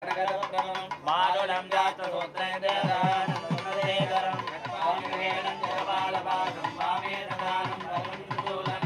मारुलं जातसूत्रं देदानं ओंकेनं जपालपादं वामे ददानं वरुणशूलं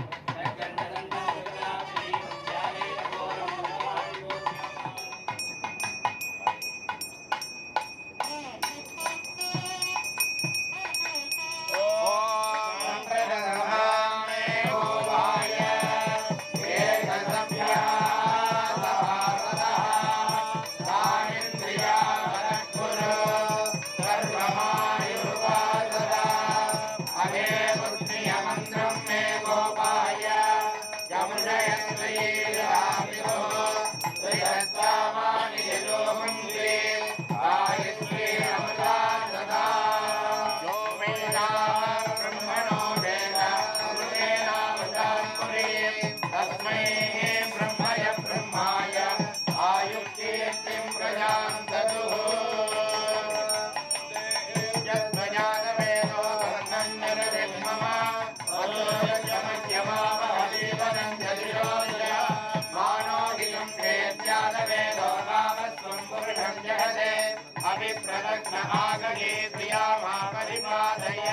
अभिप्रदग्न आगगे प्रियामा परिपादय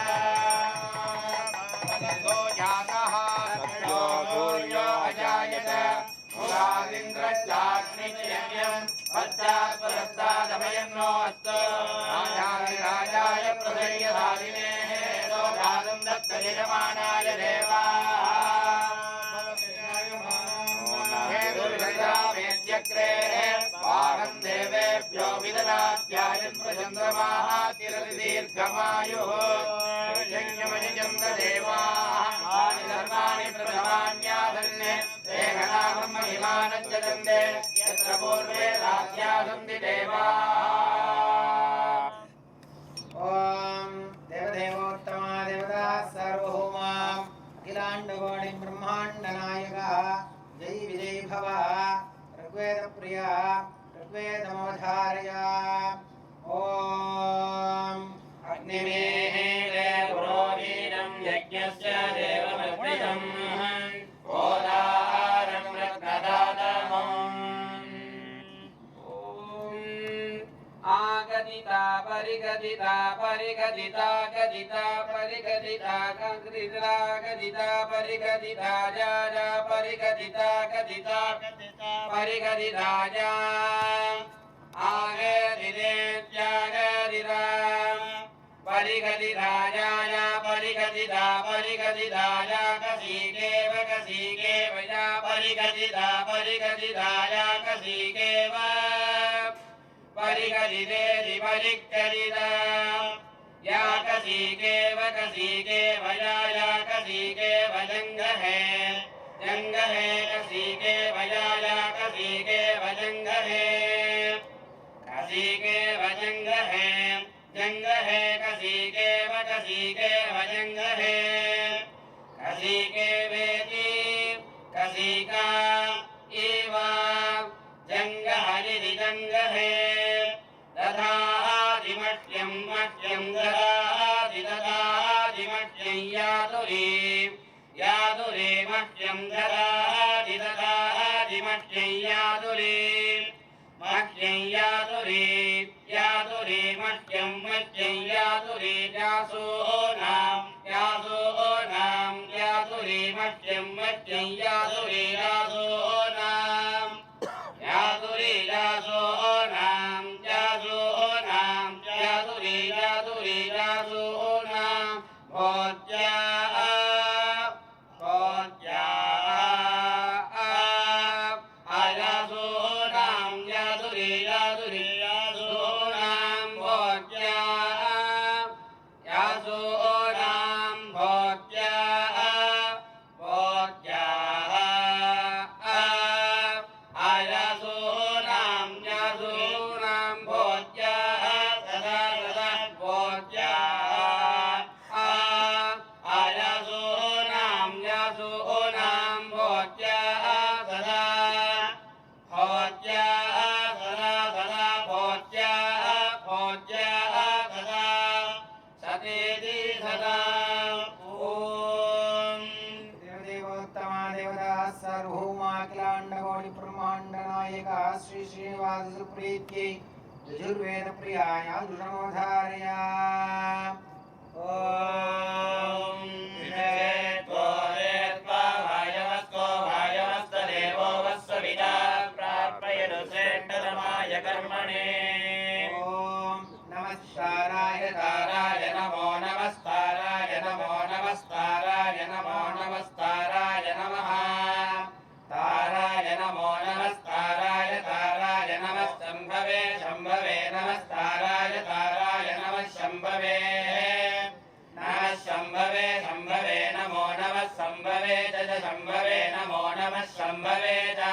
ततो जातः सूर्यो अजायत मुरादिन्द्रश्चाग्निर्यज्ञम् पश्चात् पुरस्तादभयन्नो अस्तु राजाय प्रसय्यधारिणे लोकादं दत्तयजमानाय देवा हे दुर्गजा वेद्यग्रे वाहं देवेभ्यो विददात्यायन् प्रचन्द्रमाः तिरदीर्घमायुः यज्ञमनिचन्द्रदेवाः तानि सर्वाणि प्रथमान्यासन्ने तेघनामं महिमानश्चरन्ते यत्र पूर्वे रात्यासन्ति देवाः। ॐ देवदेवोत्तमा देवता सार्वभौमा अखिलाण्डकोटि ब्रह्माण्डनायकः जय विजय भव ऋग्वेद प्रिया ऋग्वेदमवधारय ॐ अग्निमेहे पुरोहितं यज्ञस्य देवमस्तितं ओदारं रत्नदातमम् आगदिता परिगदिता परिगदिता गदिता परिगदिता गदिता गदिता परिगदिता जा परिगदिता गदिता परिगदिता जा आगे दिदे त्यागदिता परिगदिता जा परिगदिता परिगदिता जा कसीकेव कसीकेव जा परिगदिता परिगदिता जा कसीकेव परिगदिते परिगदिता या कसीकेव कसीकेव या कसीकेव जंग है कसीकेव या कसीकेव जंग है कसीकेव जंग है कसीकेव कसीकेव जंग है कसीकेवेति कसीका एवा जंग हरि जंग है दधादिमह्यं मह्यं दधादिमह्यं यादुरे मह्यं दधादिमह्यं मह्यं यादुरे मह्यं यादुरे जासो नाम यादुरे मह्यं यादुरे जासो नाम यादुरे जासो नाम यादुरे जासो नाम भोज्या आयासो नाम यादुरे जासो नाम भोज्या यासो नाम भोज्या गणनायिका श्री श्रीनिवास सुप्रीत्यै यजुर्वेद प्रियाय नमोधारया ॐ विषेत्वो वेत्वा भायवस्तो भायवस्तदेवो वत्सविता प्रार्पयतु श्रेष्ठतमाय कर्मणे ॐ नमस्काराय ताराय नमो नमस्ताराय नमो नमस्ताराय नमो नमस्ताराय नमः ताराय नमो नमस्ताराय ताराय नमः शम्भवे शम्भवे नमस्ताराय ताराय नमः शम्भवे नमः शम्भवे शम्भवे नमो नमः शम्भवे च शम्भवे नमो नमः शम्भवे च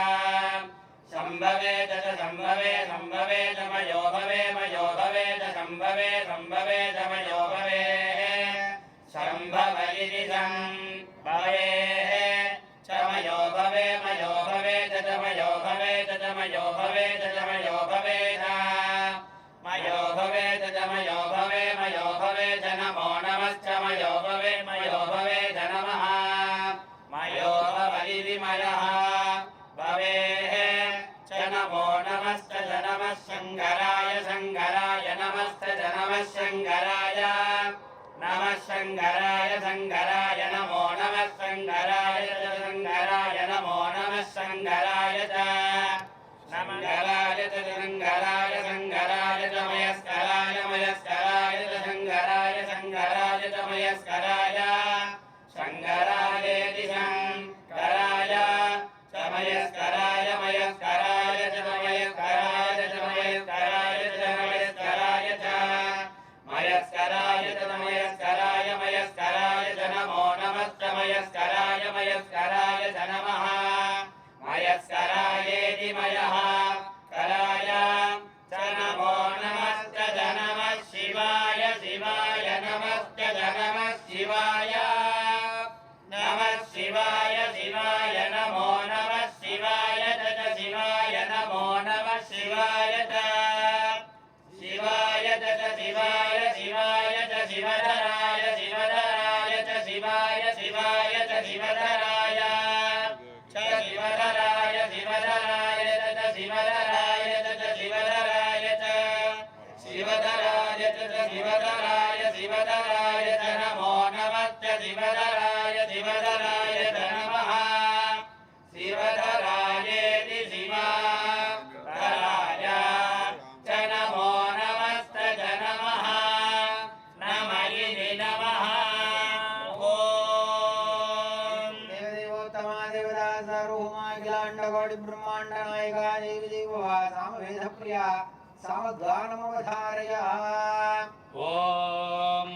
शम्भवे च शम्भवे शम्भवे च मयो भवे च शम्भवे शम्भवे च मयो भवे शम्भव इति शम्भवे च मयो भवे च मयो भवे च मयो भवे च मयो भवे मयो भवे च मयो भवे च नमो नमश्च मयो भवे च नमः मयो भव इति मयः भवे च नमो नमश्च च नमः शङ्कराय शङ्कराय नमश्च च नमः शङ्कराय नमः शङ्कराय शङ्कराय नमो नमः शङ्कराय च शङ्कराय नमो नमः शङ्कराय च शङ्कराय च शङ्कराय शङ्कराय च मयस्कराय मयस्कराय च शङ्कराय शङ्कराय च मयस्कराय शङ्करायेति शङ्कराय च मयस्कराय मयस्कराय च मयस्कराय च मयस्कराय च मयस्कराय च मयस्कराय च मयस्कराय मयस्कराय च नमो नमश्च मयस्कराय मयस्कराय च नमः मयस्करायेति मयः कराय च नमो नमश्च च नमः शिवाय शिवाय नमश्च च नमः शिवाय नमः शिवाय शिवाय नमो नमः शिवाय च शिवाय नमो नमः शिवाय च शिवाय च शिवाय शिवाय च शिवधराय शिवधराय च शिवाय शिवाय च शिवधराय च शिवधराय शिवधराय च शिवधराय च शिवधराय च शिवधराय च शिवधराय शिवधराय च नमो नमश्च शिवधराय शिवधराय च नमः शिवधरायेति शिवधराय च नमो नमश्च च नमः नमः इति नमः ॐ देवदेवोत्तमा देवता सार्वभौमा अखिलाण्डकोटि ब्रह्माण्ड नायिका देवी देववा सामवेद प्रिया सामगानमवधारया ॐ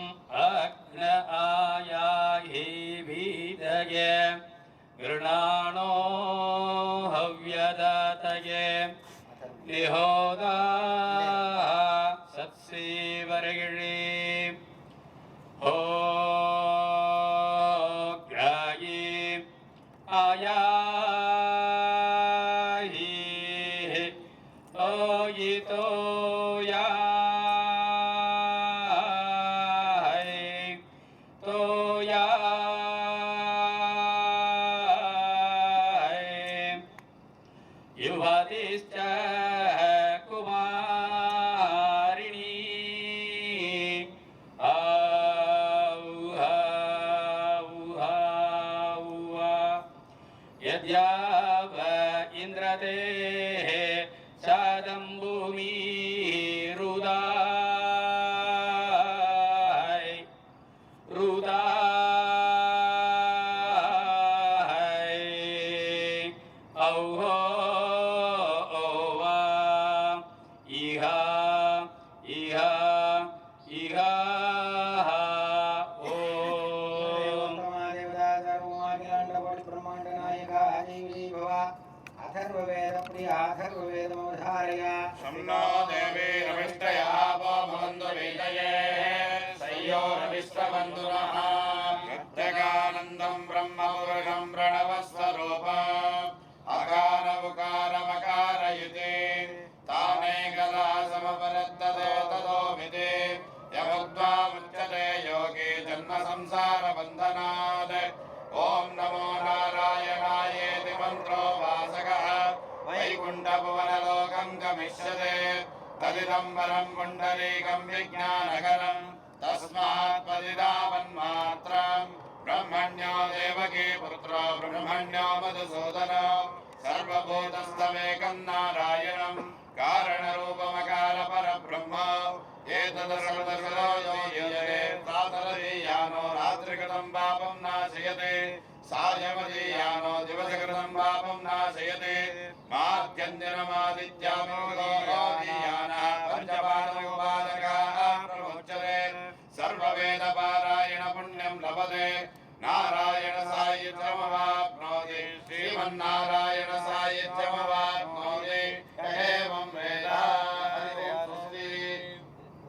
अग्न आयाहि भीदये गृणाणो हव्यदातये निहोदा सत्सेवर्गिणी होग्राये आयाहि ओयितो युवतिश्च कुमारिणी यद्याव इन्द्रते शादं भूमि रुदाय औहो अथर्ववेद प्रिया अथर्ववेदमवधारया शम्नो देवी रविष्टया वो भवन्तु वेदये सय्योरविश्वबन्धुनः प्रत्यगानन्दं ब्रह्मपुरुषं प्रणवस्वरूपम् अकार उकारमकारयुते तानेकदा समपरत्तते ततोऽभिते यमुद्वा मुच्यते योगे जन्मसंसारबन्धनात् ॐ नमो नारायणायेति मन्त्रो वासकः वैकुण्ठपुर भुवनलोकं गमिष्यते तदिदं वरं पुण्डरीकं विज्ञानकरं तस्मात् पतितावन्मात्रं ब्रह्मण्यो देवकी पुत्रो ब्रह्मण्यो मधुसूदनो सर्वभूतस्थमेकं नारायणं कारणरूपमकारपरब्रह्म एतदसर्वशरो यो युजते तातदीयानो रात्रिकृतं पापं नाशयते सायमदीयानो दिवसकृतं पापं नाशयते माद्यन्दिनमादित्यामोदीयानः पञ्चपादकोपादकाः प्रमुच्यते सर्ववेदपारायण पुण्यं लभते नारायण सायुज्यमवाप्नोति श्रीमन्नारायण सायुज्यमवाप्नोति एवं वेद।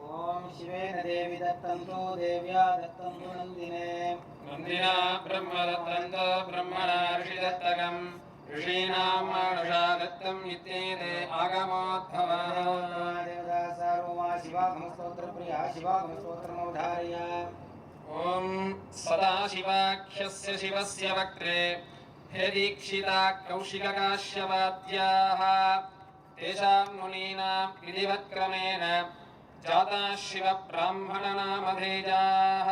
ओम शिवेन देवी दत्तंतो देव्या दत्तंतो नंदिने नंदिना ब्रह्मदत्तंतो ब्रह्मणा ऋषिदत्तकं ऋषीणां मानुषा दत्तं इत्येते आगमोद्भवः। देवता सर्वमा शिवागमस्तोत्र प्रिया शिवागमस्तोत्रमोधारय। ओम सदाशिवाख्यस्य शिवस्य वक्त्रे हे दीक्षिता कौशिककाश्यवाद्याः तेषां मुनीनां विधिवत्क्रमेण जाताः शिवब्राह्मणनामधेयाः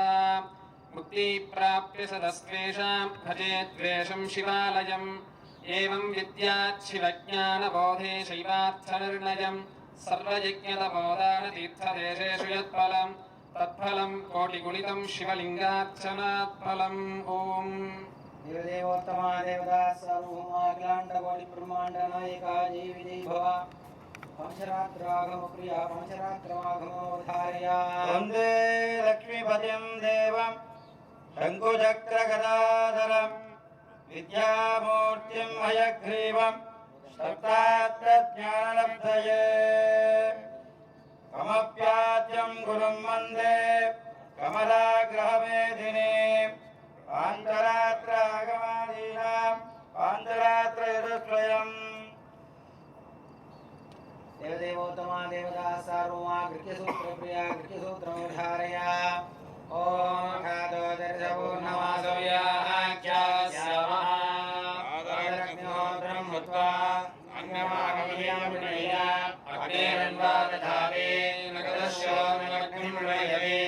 मुक्तिप्राप्य सदस्त्वेषां भजेद्वेषं शिवालयम् एवं विद्यात् शिवज्ञानबोधे शैवार्थनिर्णयं सर्वयज्ञतमोदानतीर्थदेशेषु यत्फलं तत्फलं कोटिगुणितं शिवलिङ्गार्चनात् फलम्। ओम् देवदेवोत्तमा देवता सर्वभौमा अखिलाण्डकोटि ब्रह्माण्ड नायिका जय विजयी भव। पंचरात्रागम प्रिया पंचरात्रमागमोधारय। वन्दे लक्ष्मीपतिं देवं शङ्कुचक्रगदाधरं विद्यामूर्तिं हयग्रीवं सप्तात्रज्ञानलब्धये कमप्याद्यं गुरुं वन्दे कमलाग्रहमेधिने पाञ्चरात्रागमादीनां पाञ्चरात्रयदस्वयम्। देवदेवोत्तमा देवता सार्वमा गृह्यसूत्रप्रिया गृह्यसूत्रमोधारय। ओम खादो दर्शपूर्णमासव्याख्यास्यामः आदरग्निहोत्रं मुत्वा अन्यमागमनीयं अग्नेरन्वादधावे नगदस्यो नग्निं मृणयते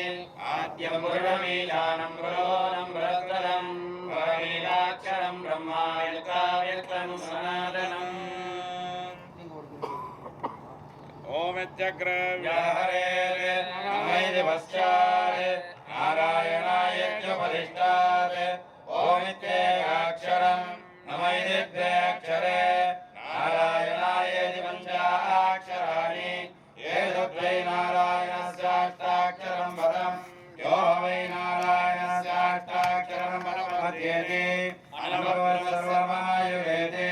आद्यं पुरुषमीजानं पुरोनं बृहत्करं परमेलाक्षरं ब्रह्मा व्यक्तं सनातनम्। ओम व्याहरे नमैति पश्चात् नारायणायत्युपदिष्टात् ओमित्येकाक्षरं नमैति द्व्यक्षरे नारायणायेति पञ्चाक्षराणि येषु द्वै नारायणस्याष्टाक्षरं पदं यो वै नारायणस्याष्टाक्षरं पदमध्येति अनवसर्वमायुरेति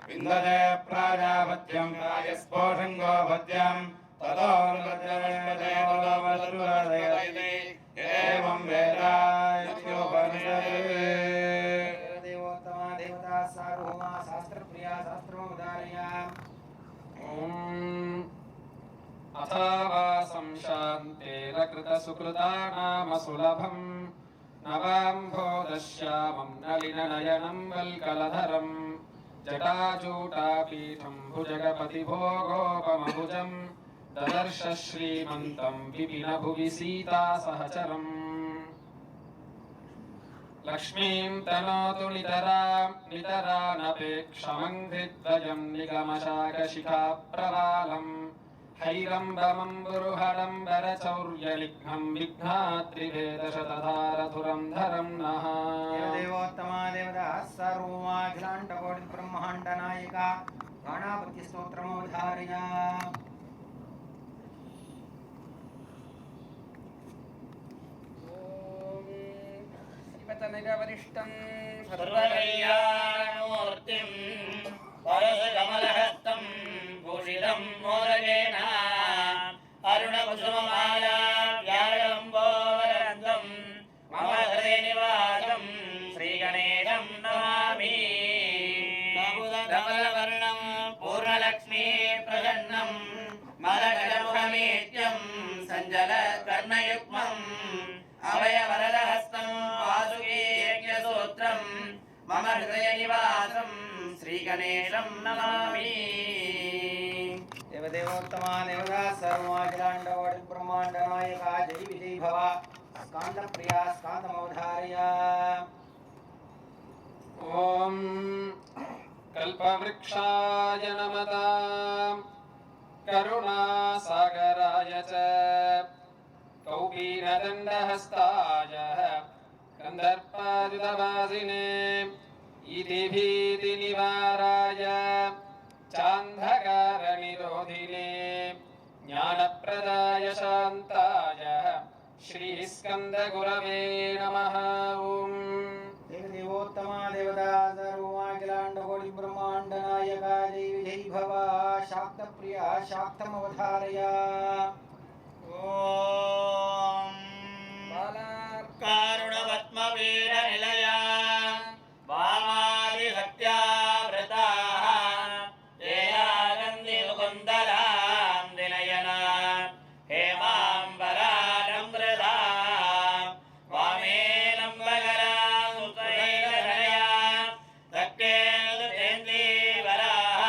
विन्दते प्राजापत्यं प्रायस्पोषङ्गो भद्यं ततो निपद्यते ततो एवं वेदायोपनिषत्। देवोत्तमा देवता सार्वभौमा शास्त्रप्रिया शास्त्रमोदारय। ओम् अथावासं शान्तेन कृतसुकृतानाम सुलभं नवाम्भोदश्यामं नलिननयनं वल्कलधरं जटाजूटापीठं भुजगपतिभोगोपमभुजं ददर्श श्रीमन्तं विपिन भुवि सीतासहचरम्। लक्ष्मीं तनोतु नितरानपेक्षमङ्घ्रिद्वयं निगमशाकशिखाप्रवालम् हैरम्बमम्बुरुहडम्बरचौर्यलिघ्नं विघ्नात्रिवेदशतधारधुरं धरं नः। देवोत्तमा देवता सर्वमा अखिलाण्डकोटि ब्रह्माण्ड नायिका गणापति स्तोत्रमोधारय। शिवतनगवरिष्ठं सर्वकल्याणमूर्तिं परशकमलहस्तं भूषितं मोदकेन अरुणकुसुममाला व्यालम्बोवरन्दं मम हृदय निवासं श्रीगणेशं नमामि। कमलवर्णं पूर्णलक्ष्मी प्रसन्नं मलगजमुखमेत्यं सञ्जलकर्णयुग्मम् अभयवरदहस्तं वासुकी यज्ञसूत्रं मम हृदय निवासं श्रीगणेशं नमामि। देवोत्तमा देवता सर्वाखिलाण्डकोटि ब्रह्माण्ड नायका जय विजय भव स्कांद प्रिया स्कांदमवधारय ॐ कल्पवृक्षाय नमः करुणासागराय च कौपीनदण्डहस्ताय कन्दर्पादितवासिने इति भीतिनिवाराय चान्धकारनिरोधिने ज्ञानप्रदाय शान्ताय श्रीस्कन्दगुरवे नमः ॐ देवोत्तमा देवता सर्वाखिलाण्डकोटि ब्रह्माण्ड नायका जय विजय भव शाक्त प्रिया शाक्तमवधारय ॐ कारुणवत्मवीरनिलया वामादिसत्याव्रताः जयानन्दि मुकुन्दलां दिनयना हेमाम्बरानम्रता वामेलम्बकरां सुतैलधरया दक्केन्दुतेन्द्रीवराः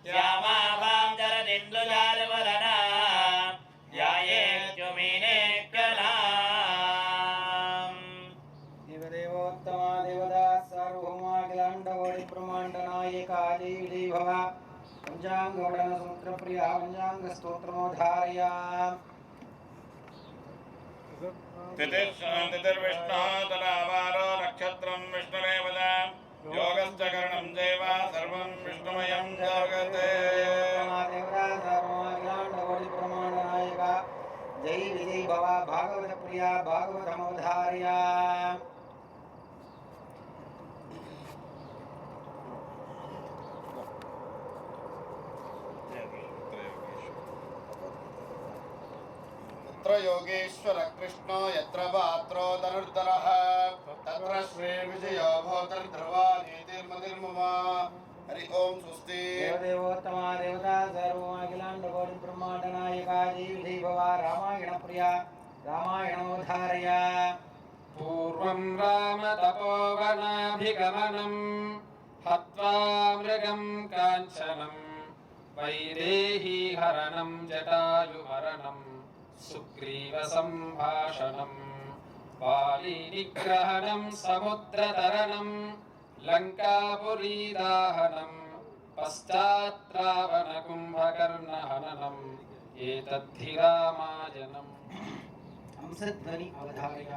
श्यामाभां जरदिन्दुजालवदना देवदेवोत्तमा देवता सार्वभौमाखिलाण्डकोटि ब्रह्माण्ड नायका जय विजय भव पञ्चाङ्गवडन सूत्रप्रिया पञ्चाङ्गस्तोत्रमोधारय तिथिर्विष्णुः तदावारो नक्षत्रं विष्णुरेव योगश्च करणं चैव सर्वं विष्णुमयं जगते देवता सर्वाखिलाण्डकोटि ब्रह्माण्ड नायका जय विजय भव भागवत प्रिया भागवतमवधारय यत्र योगेश्वर कृष्णो यत्र पात्रो धनुर्धरः तत्र श्रीर्विजयो भूतर्ध्रुवा नीतिर्मतिर्मम हरि ओम स्वस्ति देवदेवोत्तमा देवता सर्वाखिलाण्डकोटि ब्रह्माण्ड नायका जय विजय भव रामायण प्रिया रामायणमवधारय पूर्वं राम तपोवनाभिगमनं हत्वा मृगं काञ्चनं वैदेही हरणं जटायुमरणं सुग्रीवसम्भाषणं वालीनिग्रहणं समुद्रतरणं लङ्कापुरीदाहनं पश्चात् रावणकुम्भकर्णहननम् एतद्धि रामायणम् हंसध्वनि अवधारय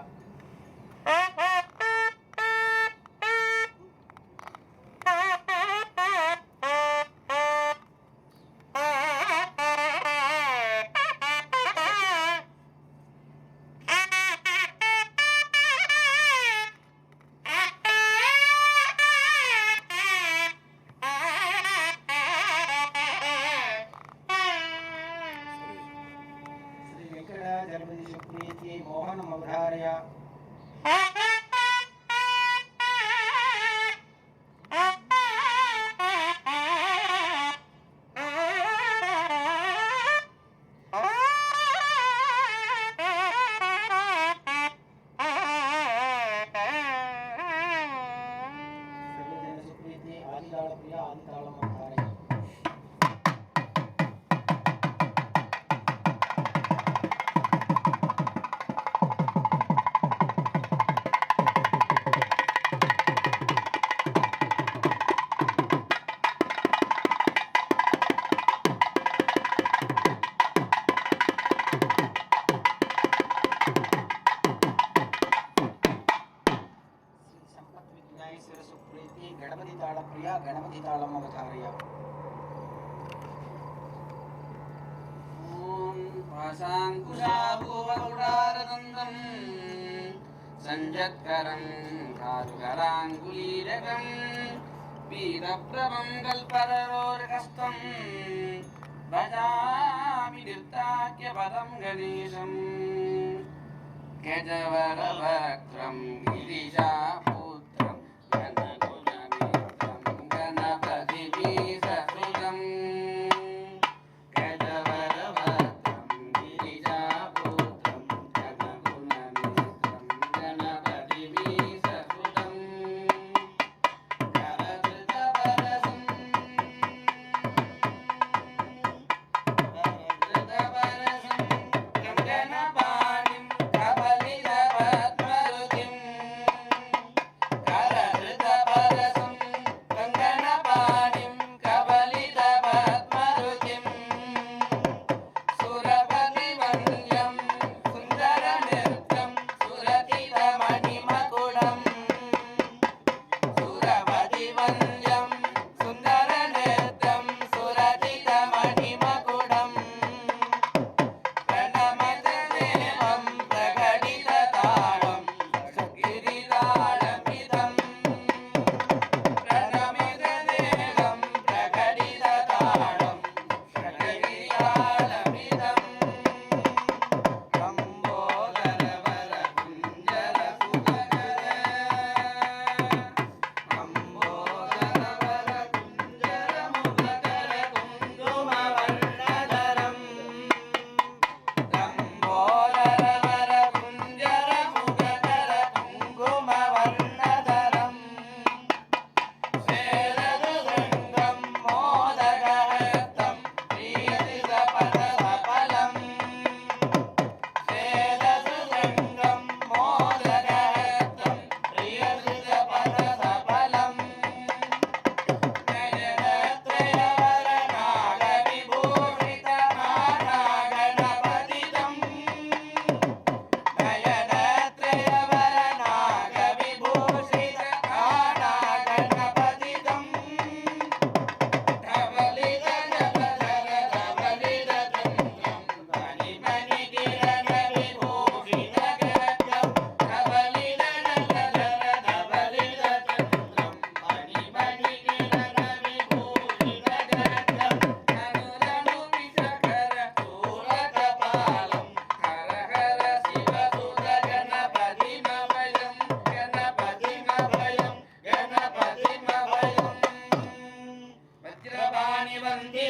जलपति सुप्रीति मोहन मवधारय सुप्रीति आदिताल प्रिया आदिताल मवधारय सुप्रीति गणपति ताल प्रिया गणपति तालम अवधारय ओम पाशांकुशाभूवगुडारदन्दं संजत्करं कारुकराङ्गुलीरकं वीरप्रभं कल्पतरोर्कस्तं भजामि निर्ताक्यपदं गणेशं गजवरवक्त्रं गिरिजापुत्रं गणगुणनेत्रं गणपतिबीजसुतं गजवरवक्त्रं गिरिजापुत्रं गणगुणनेत्रं गणपतिबीजसुतं करधृतवरसं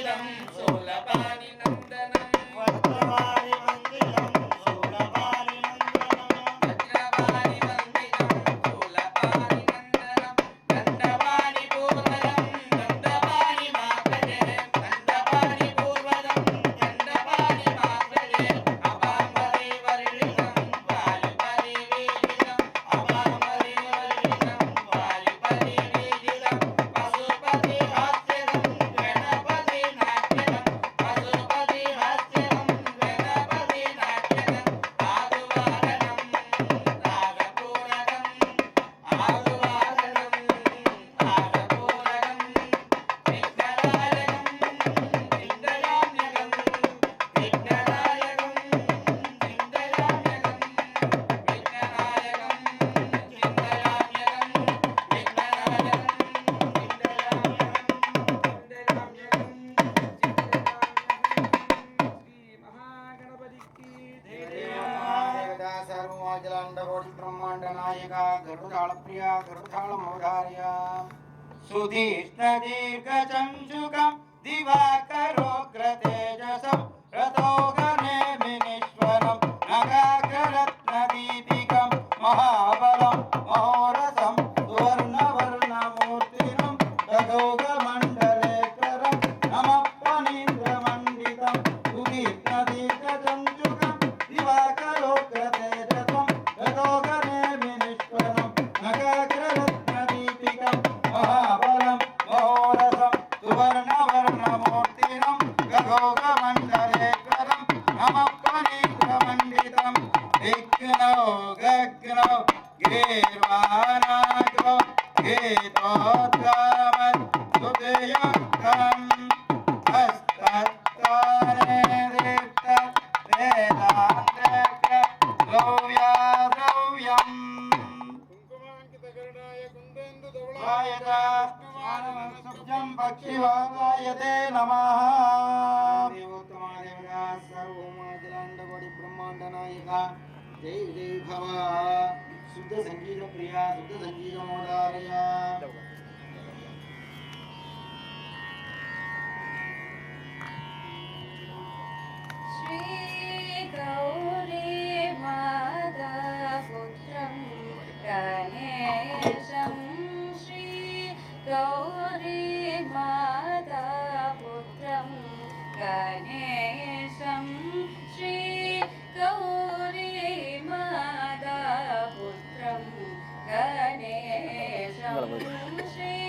मन्दिरं शूलपाणि नन्दनं वज्रवाणि मन्दिरं शूलपाणि नन्दनं वज्रवाणि मन्दिरं शूलपाणि नन्दनं दण्डपाणि पूर्वजं दण्डपाणि मातरे दण्डपाणि पूर्वजं दण्डपाणि मातरे अपामरि वर्णितं वायुपरिवेदितं अपामरि वर्णितं वायुपरिवेदितं पशुपति हास्यं गणपति नाट्यं पशुपति हास्यं गणपति नाट्यं आदुवादनं रागपूरकं आदुवादनं रागपूरकं विघ्नदायकं विघ्नयाम्यकं विघ्नदायकं विघ्नयाम्यकं विघ्ननायकं देवता सर्वमखिलाण्डकोटि ब्रह्माण्ड नायिका गरुडाळ प्रिया गरुडाळ मौधार्या सुधीष्ण दीर्घचंचुकं दिवाकरोग्रतेजसं रथोगणे विनीश्वरं नगाग्ररत्नदीपिकं महाबलं महोरसं सुवर्णवर्णमूर्तिनं रथोगमण्डलेश्वरं नमः फणीन्द्रमण्डितं सुधीष्ण दीर्घचंचुकं दिवाकरोग्रतेजसं रथोगणे विनीश्वरं नगाग्ररत्नदीपिकं महाबलं महोरसं सुवर्णवर्णमूर्तिनं गगोगमण्डलेश्वरं नमः फणीन्द्रमण्डितं विघ्नौ गग्नौ गीर्वाणाग्रौ गीतोद्गामस्तुतियुक्तं हस्तत्ताने दीप्तवेदान्तेऽग्र द्रव्याद्रव्यम् वायतास्मानमसुभ्यं पक्षिवागायते नमः देवोत्तमा देवता सर्वमखिलाण्डकोटि ब्रह्माण्ड नायिका जय जय भव शुद्ध संगीत प्रिया शुद्ध संगीत मोदारया श्री गौरी माधपुत्रं गणेशं श्री गौरी माधपुत्रं गणेशं श्री गौरी माधपुत्रं गणेशं श्री